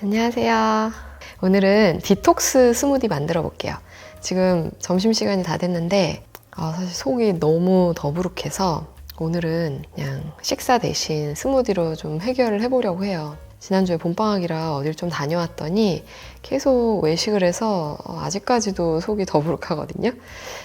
안녕하세요. 오늘은 디톡스 스무디 만들어 볼게요. 지금 점심시간이 다 됐는데 사실 속이 너무 더부룩해서 오늘은 그냥 식사 대신 스무디로 좀 해결을 해보려고 해요. 지난주에 봄방학이라 어딜 좀 다녀왔더니 계속 외식을 해서 아직까지도 속이 더부룩하거든요.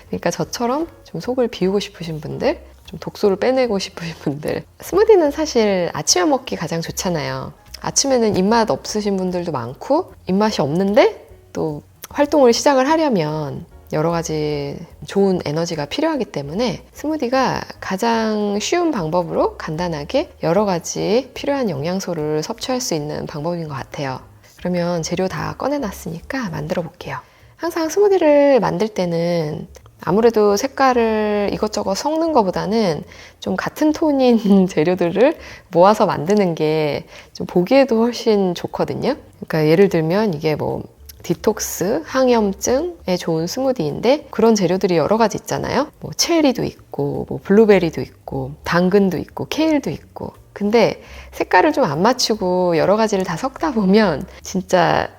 그러니까 저처럼 좀 속을 비우고 싶으신 분들, 좀 독소를 빼내고 싶으신 분들, 스무디는 사실 아침에 먹기 가장 좋잖아요. 아침에는 입맛 없으신 분들도 많고 입맛이 없는데 또 활동을 시작을 하려면 여러 가지 좋은 에너지가 필요하기 때문에 스무디가 가장 쉬운 방법으로 간단하게 여러 가지 필요한 영양소를 섭취할 수 있는 방법인 것 같아요. 그러면 재료 다 꺼내놨으니까 만들어 볼게요. 항상 스무디를 만들 때는 아무래도 색깔을 이것저것 섞는 것보다는 좀 같은 톤인 재료들을 모아서 만드는 게 좀 보기에도 훨씬 좋거든요. 그러니까 예를 들면 이게 뭐 디톡스, 항염증에 좋은 스무디인데 그런 재료들이 여러 가지 있잖아요. 뭐 체리도 있고, 뭐 블루베리도 있고, 당근도 있고, 케일도 있고. 근데 색깔을 좀 안 맞추고 여러 가지를 다 섞다 보면 진짜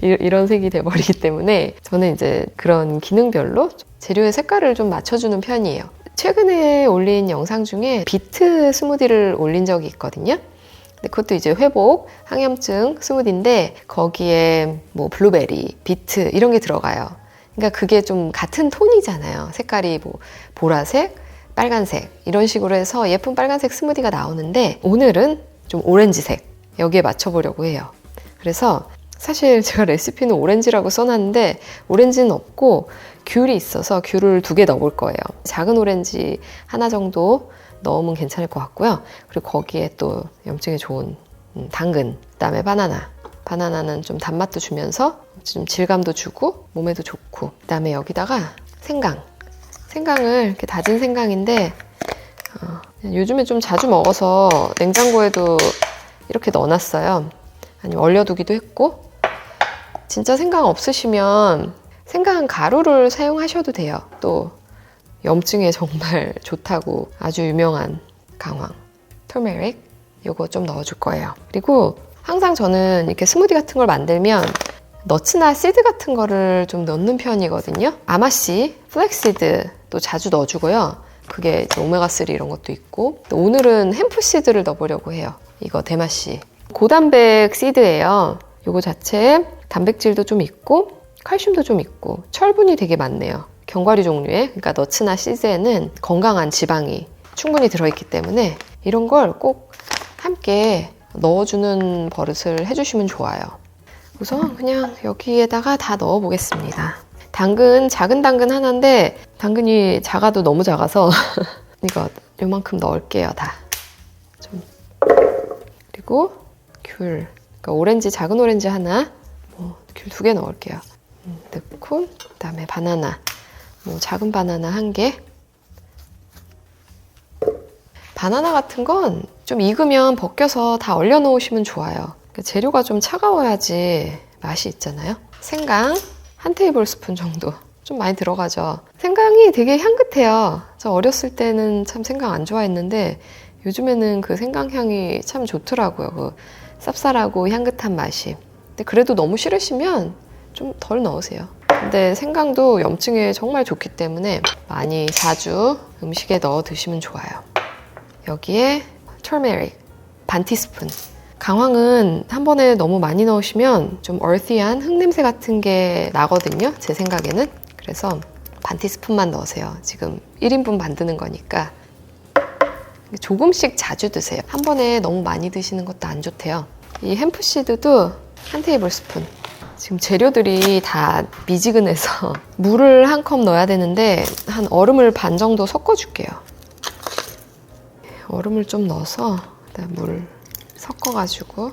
이런 색이 돼버리기 때문에 저는 이제 그런 기능별로 재료의 색깔을 좀 맞춰주는 편이에요. 최근에 올린 영상 중에 비트 스무디를 올린 적이 있거든요. 근데 그것도 이제 회복, 항염증 스무디인데 거기에 뭐 블루베리, 비트 이런 게 들어가요. 그러니까 그게 좀 같은 톤이잖아요. 색깔이 뭐 보라색, 빨간색 이런 식으로 해서 예쁜 빨간색 스무디가 나오는데 오늘은 좀 오렌지색 여기에 맞춰보려고 해요. 그래서 사실 제가 레시피는 오렌지라고 써놨는데 오렌지는 없고 귤이 있어서 귤을 2개 넣어볼 거예요. 작은 오렌지 하나 정도 넣으면 괜찮을 것 같고요. 그리고 거기에 또 염증에 좋은 당근, 그다음에 바나나는 좀 단맛도 주면서 좀 질감도 주고 몸에도 좋고, 그다음에 여기다가 생강을 이렇게 다진 생강인데 요즘에 좀 자주 먹어서 냉장고에도 이렇게 넣어놨어요. 아니면 얼려두기도 했고, 진짜 생강 없으시면 생강 가루를 사용하셔도 돼요. 또 염증에 정말 좋다고 아주 유명한 강황, 터메릭 이거 좀 넣어줄 거예요. 그리고 항상 저는 이렇게 스무디 같은 걸 만들면 너츠나 씨드 같은 거를 좀 넣는 편이거든요. 아마씨, 플렉시드도 자주 넣어주고요. 그게 이제 오메가3 이런 것도 있고, 또 오늘은 햄프씨드를 넣어보려고 해요. 이거 대마씨. 고단백 씨드예요. 이거 자체에 단백질도 좀 있고 칼슘도 좀 있고 철분이 되게 많네요. 견과류 종류의, 그러니까 너츠나 씨드에는 건강한 지방이 충분히 들어있기 때문에 이런 걸 꼭 함께 넣어주는 버릇을 해주시면 좋아요. 우선 그냥 여기에다가 다 넣어보겠습니다. 당근, 작은 당근 하나인데 당근이 작아도 너무 작아서 이거 요만큼 넣을게요. 다 좀. 그리고 귤, 그러니까 오렌지, 작은 오렌지 하나, 귤 2개 넣을게요. 넣고, 그 다음에 바나나, 작은 바나나 1개. 바나나 같은 건 좀 익으면 벗겨서 다 얼려 놓으시면 좋아요. 그러니까 재료가 좀 차가워야지 맛이 있잖아요. 생강 1테이블스푼 정도. 좀 많이 들어가죠. 생강이 되게 향긋해요. 저 어렸을 때는 참 생강 안 좋아했는데 요즘에는 그 생강 향이 참 좋더라고요. 그 쌉쌀하고 향긋한 맛이. 근데 그래도 너무 싫으시면 좀 덜 넣으세요. 근데 생강도 염증에 정말 좋기 때문에 많이 자주 음식에 넣어 드시면 좋아요. 여기에 터메릭 반 티스푼. 강황은 한 번에 너무 많이 넣으시면 좀 얼티한 흙냄새 같은 게 나거든요. 제 생각에는. 그래서 반 티스푼만 넣으세요. 지금 1인분 만드는 거니까. 조금씩 자주 드세요. 한 번에 너무 많이 드시는 것도 안 좋대요. 이 햄프시드도 1테이블스푼. 지금 재료들이 다 미지근해서 물을 1컵 넣어야 되는데 한 얼음을 반 정도 섞어줄게요. 얼음을 좀 넣어서 그다음 물 섞어가지고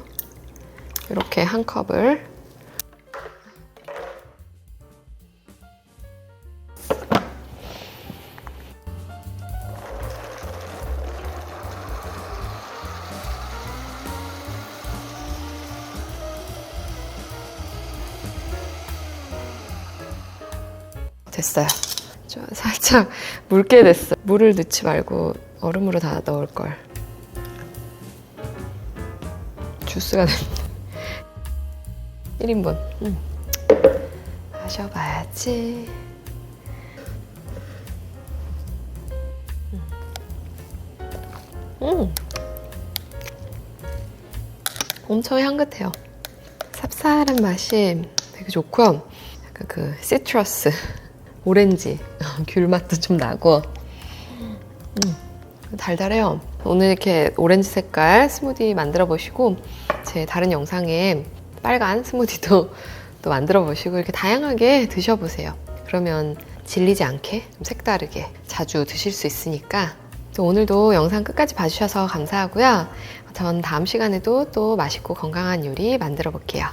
이렇게 1컵을 됐어요. 좀 살짝 묽게 됐어요. 물을 넣지 말고 얼음으로 다 넣을 걸. 주스가 됩니다. 1인분. 마셔봐야지. 엄청 향긋해요. 쌉쌀한 맛이 되게 좋고요. 약간 그 시트러스, 오렌지, 귤 맛도 좀 나고 달달해요. 오늘 이렇게 오렌지 색깔 스무디 만들어 보시고 제 다른 영상에 빨간 스무디도 또 만들어 보시고 이렇게 다양하게 드셔보세요. 그러면 질리지 않게 좀 색다르게 자주 드실 수 있으니까. 또 오늘도 영상 끝까지 봐주셔서 감사하고요. 전 다음 시간에도 또 맛있고 건강한 요리 만들어 볼게요.